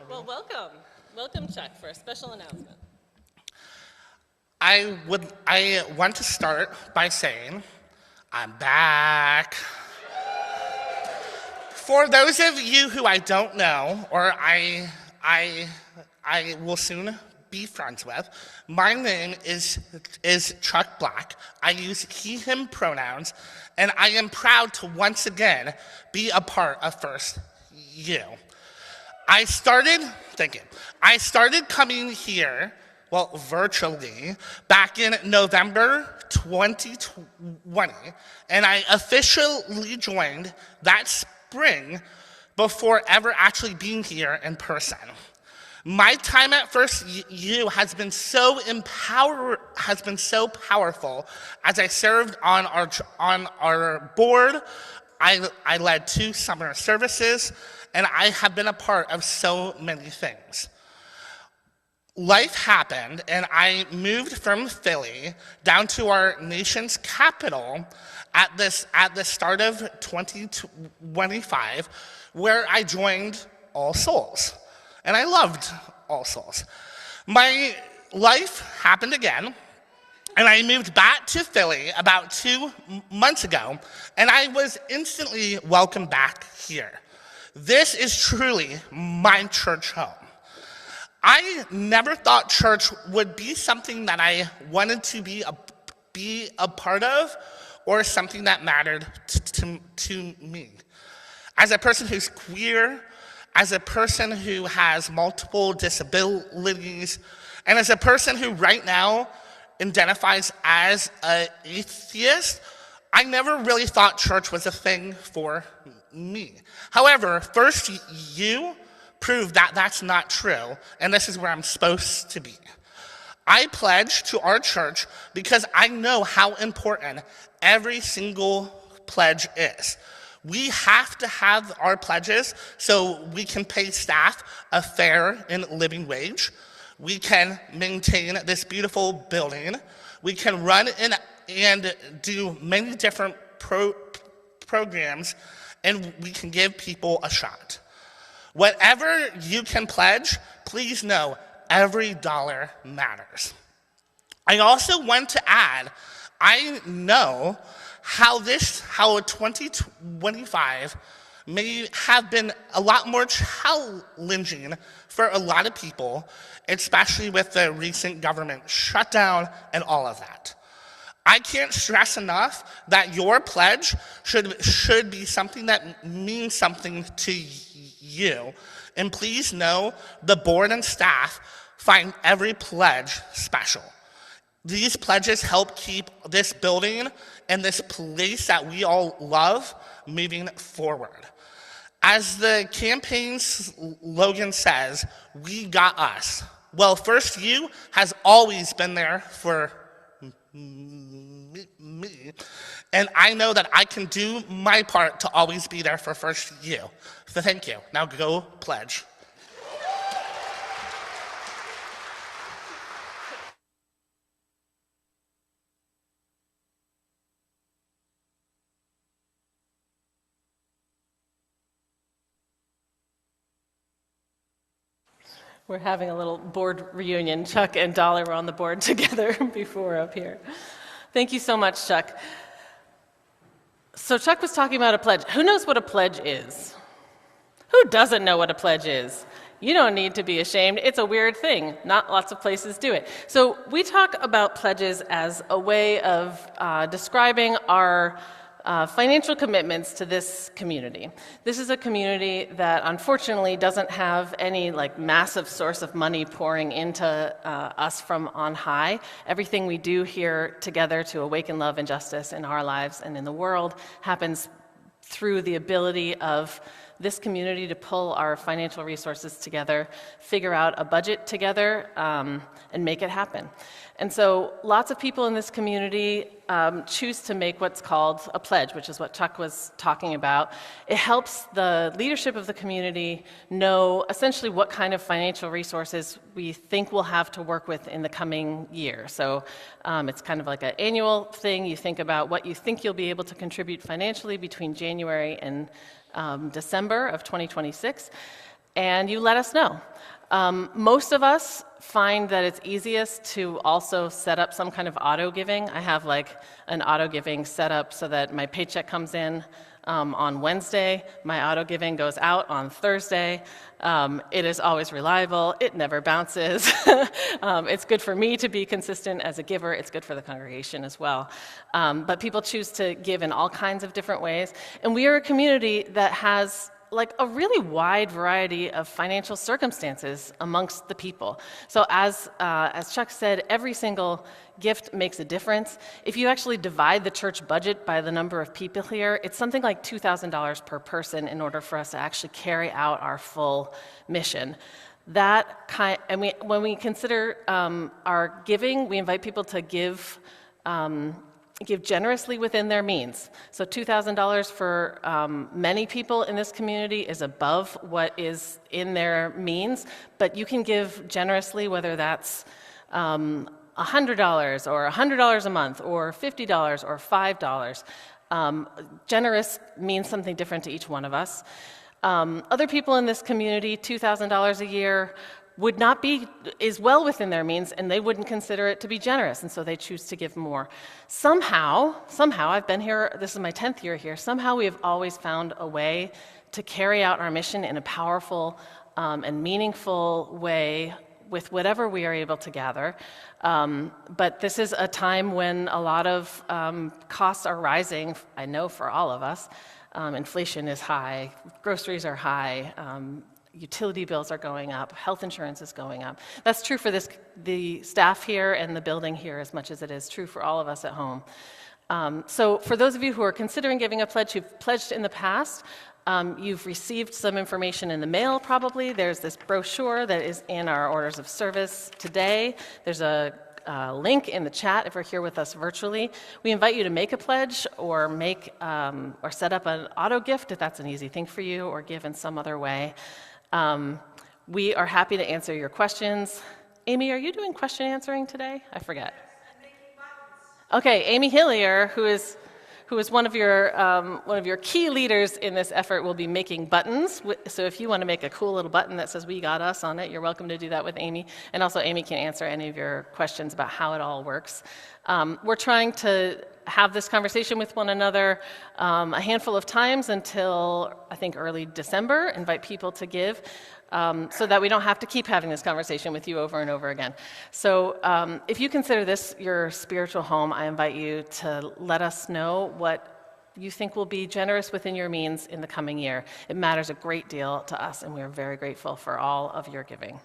Well, welcome. Welcome, Chuck, for a special announcement. I want to start by saying, I'm back. For those of you who I don't know, or I will soon be friends with, my name is Chuck Black. I use he, him pronouns, and I am proud to once again be a part of First U. I started coming here, well, virtually, back in November 2020, and I officially joined that spring before ever actually being here in person. My time at First U has been so powerful as I served on our board. I led 2 summer services, and I have been a part of so many things. Life happened, and I moved from Philly down to our nation's capital at the start of 2025, where I joined All Souls. And I loved All Souls. My life happened again, and I moved back to Philly about 2 months ago, and I was instantly welcomed back here. This is truly my church home. I never thought church would be something that I wanted to be a part of, or something that mattered to me. As a person who's queer, as a person who has multiple disabilities, and as a person who right now identifies as an atheist, I never really thought church was a thing for me. However, First U proved that that's not true, and this is where I'm supposed to be. I pledge to our church because I know how important every single pledge is. We have to have our pledges so we can pay staff a fair and living wage. We can maintain this beautiful building. We can run and do many different programs, and we can give people a shot. Whatever you can pledge, please know every dollar matters. I also want to add, I know how 2025 may have been a lot more challenging for a lot of people, especially with the recent government shutdown and all of that. I can't stress enough that your pledge should be something that means something to you. And please know the board and staff find every pledge special. These pledges help keep this building and this place that we all love moving forward. As the campaign's slogan says, we got us. Well, First U has always been there for me, and I know that I can do my part to always be there for First U. So thank you. Now go pledge. We're having a little board reunion. Chuck and Dolly were on the board together before up here. Thank you so much, Chuck. So Chuck was talking about a pledge. Who knows what a pledge is? Who doesn't know what a pledge is? You don't need to be ashamed. It's a weird thing. Not lots of places do it. So we talk about pledges as a way of describing our financial commitments to this community. This is a community that unfortunately doesn't have any massive source of money pouring into us from on high. Everything we do here together to awaken love and justice in our lives and in the world happens through the ability of this community to pull our financial resources together, figure out a budget together, and make it happen. And so lots of people in this community choose to make what's called a pledge, which is what Chuck was talking about. It helps the leadership of the community know essentially what kind of financial resources we think we'll have to work with in the coming year. So it's kind of like an annual thing. You think about what you think you'll be able to contribute financially between January and December of 2026, and you let us know. Most of us find that it's easiest to also set up some kind of auto giving. I have like an auto giving set up so that my paycheck comes in on Wednesday, my auto giving goes out on Thursday. It is always reliable, it never bounces. It's good for me to be consistent as a giver, it's good for the congregation as well. But people choose to give in all kinds of different ways. And we are a community that has like a really wide variety of financial circumstances amongst the people. So as Chuck said, every single gift makes a difference. If you actually divide the church budget by the number of people here, it's something like $2,000 per person in order for us to actually carry out our full mission. When we consider our giving, we invite people to give generously within their means. So $2,000 for many people in this community is above what is in their means, but you can give generously, whether that's $100 or $100 a month or $50 or $5. Generous means something different to each one of us. Other people in this community, $2,000 a year is well within their means, and they wouldn't consider it to be generous, and so they choose to give more. Somehow, I've been here, this is my 10th year here, somehow we have always found a way to carry out our mission in a powerful and meaningful way with whatever we are able to gather. But this is a time when a lot of costs are rising, I know for all of us. Inflation is high, groceries are high, utility bills are going up, health insurance is going up. That's true for the staff here and the building here as much as it is true for all of us at home. So for those of you who are considering giving a pledge, who've pledged in the past, you've received some information in the mail probably. There's this brochure that is in our orders of service today. There's a link in the chat if you're here with us virtually. We invite you to make a pledge or or set up an auto gift if that's an easy thing for you, or give in some other way. We are happy to answer your questions. Amy, are you doing question answering today? I forget. Okay, Amy Hillier, who is one of your key leaders in this effort, will be making buttons. So if you want to make a cool little button that says "We Got Us" on it, you're welcome to do that with Amy. And also, Amy can answer any of your questions about how it all works. We're trying to have this conversation with one another a handful of times until, I think, early December, invite people to give, so that we don't have to keep having this conversation with you over and over again. So if you consider this your spiritual home, I invite you to let us know what you think will be generous within your means in the coming year. It matters a great deal to us, and we are very grateful for all of your giving.